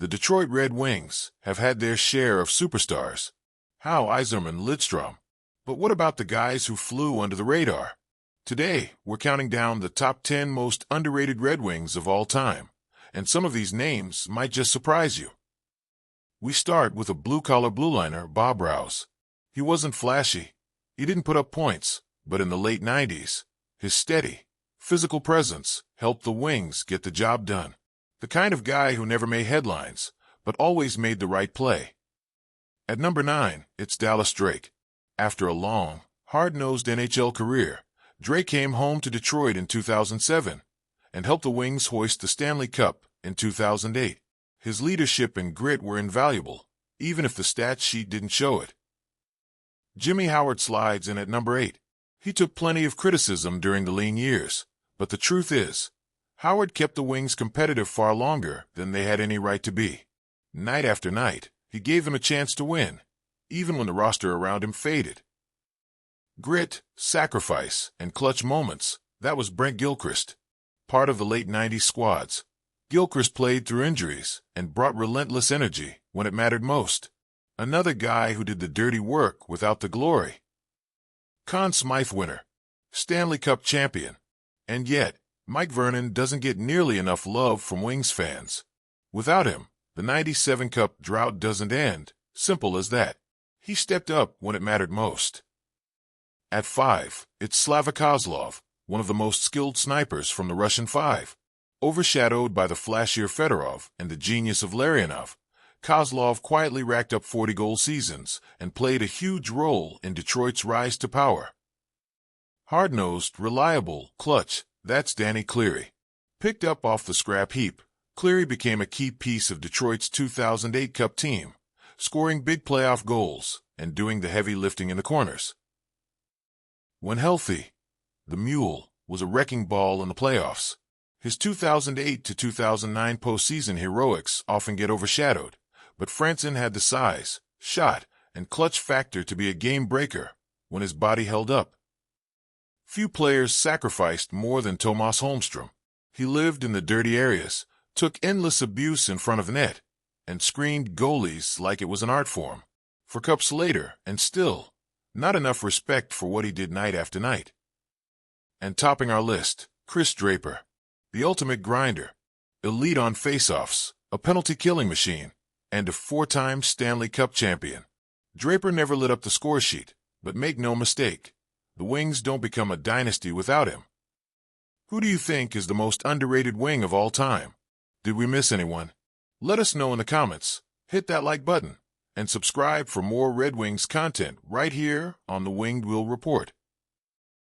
The Detroit Red Wings have had their share of superstars. How Yzerman, Lidstrom. But what about the guys who flew under the radar? Today, we're counting down the top 10 most underrated Red Wings of all time, and some of these names might just surprise you. We start with a blue-collar blue-liner, Bob Rouse. He wasn't flashy. He didn't put up points, but in the late 90s, his steady, physical presence helped the Wings get the job done. The kind of guy who never made headlines, but always made the right play. At number 9, it's Dallas Drake. After a long, hard-nosed NHL career, Drake came home to Detroit in 2007 and helped the Wings hoist the Stanley Cup in 2008. His leadership and grit were invaluable, even if the stat sheet didn't show it. Jimmy Howard slides in at number 8. He took plenty of criticism during the lean years, but the truth is, Howard kept the Wings competitive far longer than they had any right to be. Night after night, he gave them a chance to win, even when the roster around him faded. Grit, sacrifice, and clutch moments, that was Brent Gilchrist. Part of the late 90s squads, Gilchrist played through injuries and brought relentless energy when it mattered most. Another guy who did the dirty work without the glory. Conn Smythe winner, Stanley Cup champion, and yet Mike Vernon doesn't get nearly enough love from Wings fans. Without him, the 97 Cup drought doesn't end, simple as that. He stepped up when it mattered most. At 5, it's Slava Kozlov, one of the most skilled snipers from the Russian Five. Overshadowed by the flashier Fedorov and the genius of Larionov, Kozlov quietly racked up 40-goal seasons and played a huge role in Detroit's rise to power. Hard-nosed, reliable, clutch, that's Danny Cleary. Picked up off the scrap heap, Cleary became a key piece of Detroit's 2008 Cup team, scoring big playoff goals and doing the heavy lifting in the corners. When healthy, the Mule was a wrecking ball in the playoffs. His 2008 to 2009 postseason heroics often get overshadowed, but Franson had the size, shot, and clutch factor to be a game-breaker when his body held up. Few players sacrificed more than Tomas Holmstrom. He lived in the dirty areas, took endless abuse in front of the net, and screened goalies like it was an art form. For cups later, and still, not enough respect for what he did night after night. And topping our list, Chris Draper, the ultimate grinder, elite on faceoffs, a penalty-killing machine, and a 4-time Stanley Cup champion. Draper never lit up the score sheet, but make no mistake, the Wings don't become a dynasty without him. Who do you think is the most underrated Wing of all time? Did we miss anyone? Let us know in the comments, hit that like button, and subscribe for more Red Wings content right here on the Winged Wheel Report.